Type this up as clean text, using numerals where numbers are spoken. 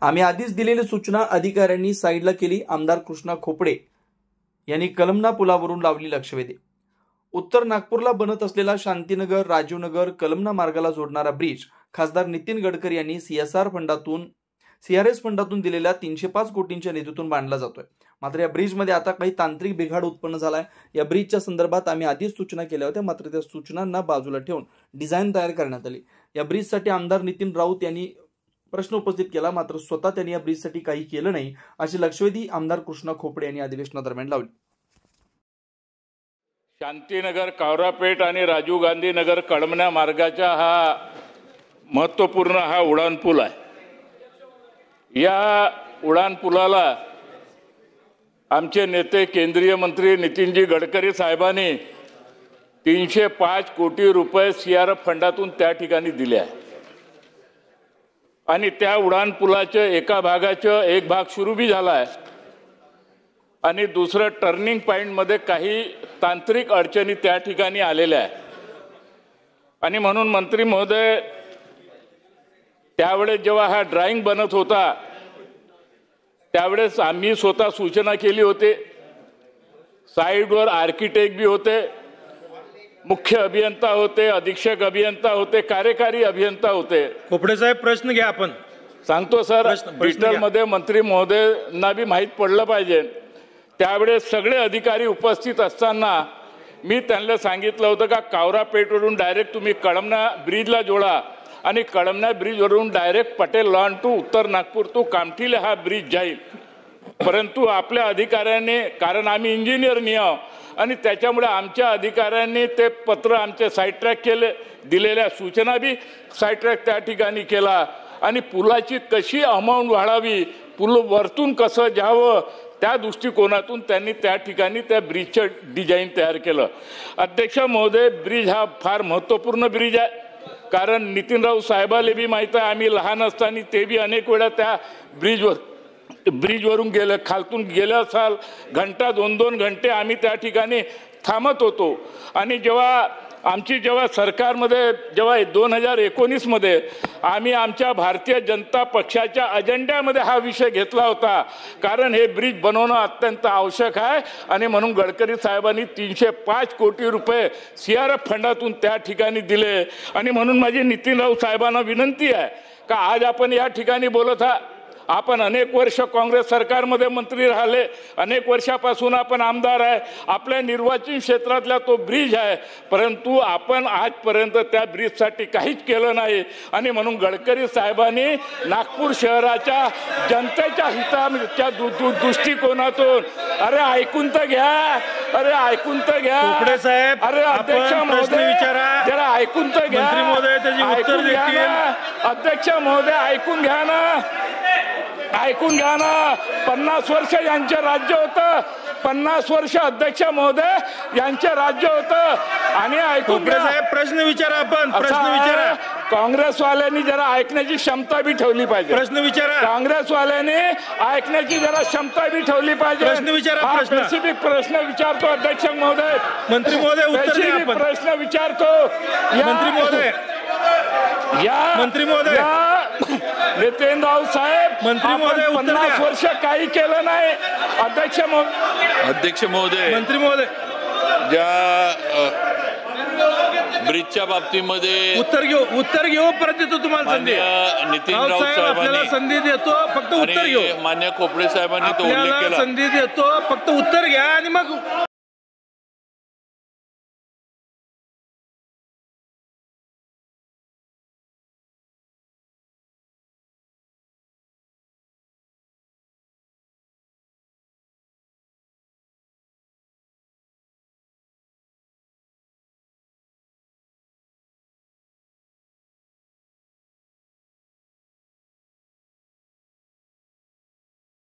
आम्ही आधीच दिलेली सूचना अधिकाऱ्यांनी साईडला केली. आमदार कृष्णा खोपडे यांनी कलमना पुलावरून लावली लक्षवेधी. उत्तर नागपूरला बनत असलेला शांतीनगर राजीवनगर कलमना मार्गाला जोडणारा ब्रिज खासदार नितीन गडकरी यांनी सीआरएस फंडातून दिलेल्या 305 कोटींच्या निधीतून बांधला जातोय. मात्र या ब्रिजमध्ये आता काही तांत्रिक बिघाड उत्पन्न झालाय. या ब्रिजच्या संदर्भात आम्ही आधीच सूचना केल्या होत्या, मात्र त्या सूचनांना बाजूला ठेवून डिझाईन तयार करण्यात आली. या ब्रिजसाठी आमदार नितीन राऊत यांनी प्रश्न उपस्थित केला, मात्र स्वतः त्यांनी या ब्रिजसाठी काही केलं नाही अशी लक्षवेधी आमदार कृष्णा खोपडे यांनी अधिवेशनादरम्यान लावली. शांतीनगर कावरापेठ आणि राजीव गांधी नगर कळमना मार्गाचा हा महत्त्वपूर्ण हा उड्डाणपूल आहे. या उड्डाणपुलाला आमचे नेते केंद्रीय मंत्री नितीनजी गडकरी साहेबांनी 305 कोटी रुपये सीआरएफ फंडातून त्या ठिकाणी दिले आहे. आणि त्या उड्डाणपुलाच्या एका भागाचं एक भाग सुरू बी झाला आहे आणि दुसरं टर्निंग पॉईंटमध्ये काही तांत्रिक अडचणी त्या ठिकाणी आलेल्या आहे. आणि म्हणून मंत्री महोदय त्यावेळेस जेव्हा हा ड्राइंग बनत होता त्यावेळेस आम्ही स्वतः सूचना केली होती. साइडवर आर्किटेक्ट बी होते, मुख्य अभियंता होते, अधीक्षक अभियंता होते, कार्यकारी अभियंता होते. खोपडे साहेब प्रश्न घ्या. आपण सांगतो सर, डिजिटलमध्ये मंत्री महोदयांना बी माहीत पडलं पाहिजे. त्यावेळेस सगळे अधिकारी उपस्थित असताना मी त्यांना सांगितलं होतं का कावरापेठवरून डायरेक्ट तुम्ही कळमना ब्रिजला जोडा आणि कळमना ब्रिजवरून direct Patel lawn to Uttar Nagpur to कामठीला हा ब्रिज जाईल. परंतु आपल्या अधिकाऱ्यांनी, कारण आम्ही इंजिनियर नाही आहोत आणि त्याच्यामुळे आमच्या अधिकाऱ्यांनी ते पत्र आमचे साईड ट्रॅक केले, दिलेल्या सूचना बी साईड ट्रॅक त्या ठिकाणी केला आणि पुलाची कशी अमाऊंट वाढावी, पूल वरतून कसं जावं त्या दृष्टिकोनातून त्यांनी त्या ठिकाणी त्या ब्रिजचं डिझाईन तयार केलं. अध्यक्ष महोदय, ब्रिज हा फार महत्त्वपूर्ण ब्रिज आहे. कारण नितीन राऊत साहेबाला बी माहीत आहे, आम्ही लहान असताना ते बी अनेक वेळा त्या ब्रिजवरून गेलं, खालतून गेल्या साल घंटा 2-2 घंटे आम्ही त्या ठिकाणी थांबत होतो. आणि जेव्हा सरकारमध्ये जेव्हा 2019मध्ये आम्ही आमच्या भारतीय जनता पक्षाच्या अजेंड्यामध्ये हा विषय घेतला होता, कारण हे ब्रिज बनवणं अत्यंत आवश्यक आहे. आणि म्हणून गडकरी साहेबांनी 305 कोटी रुपये सीआरएफ फंडातून त्या ठिकाणी दिले. आणि म्हणून माझी नितीन राऊत साहेबांना विनंती आहे का आज आपण या ठिकाणी बोलत आहात. आपण अनेक वर्ष काँग्रेस सरकारमध्ये मंत्री राहिले, अनेक वर्षापासून आपण आमदार आहे, आपल्या निर्वाचन क्षेत्रातला तो ब्रिज आहे, परंतु आपण आजपर्यंत त्या ब्रिजसाठी काहीच केलं नाही. आणि म्हणून गडकरी साहेबांनी नागपूर शहराच्या जनतेच्या हिताच्या दृष्टिकोनातून अरे ऐकून तर घ्या, अरे ऐकून तर घ्या. खोपडे साहेब, अरे अध्यक्ष महोदय विचारा, जरा ऐकून तर घ्या. मंत्री महोदय त्याची उत्तर देतील. अध्यक्ष महोदय ऐकून घ्या ना, ऐकून घ्या ना. 50 वर्ष यांचे राज्य होतं, 50 वर्ष अध्यक्ष महोदय यांचे राज्य होतं. आणि ऐकून घ्या साहेब, प्रश्न विचारा. आपण प्रश्न विचारा. काँग्रेसवाल्यांनी जरा ऐकण्याची क्षमता बी ठेवली पाहिजे. प्रश्न विचारा. काँग्रेसवाल्यांनी ऐकण्याची जरा क्षमता बी ठेवली पाहिजे. प्रश्न विचारा. स्पेसिफिक प्रश्न विचारतो अध्यक्ष महोदय. मंत्री महोदय उत्तर द्या. आपण प्रश्न विचारतो. मंत्री महोदय, मंत्री महोदय, नितीन राऊत साहेब, मंत्री महोदय 50 वर्ष काही केलं नाही. अध्यक्ष महोदय, मंत्री महोदय, ज्या ब्रिजच्या बाबतीमध्ये उत्तर घेऊ परत देतो तुम्हाला संधी. नितीन राऊत आपल्याला संधी देतो, फक्त उत्तर घेऊ. मान्य खोपडे साहेबांनी तो उल्लेख केला. संधी देतो, फक्त उत्तर घ्या आणि मग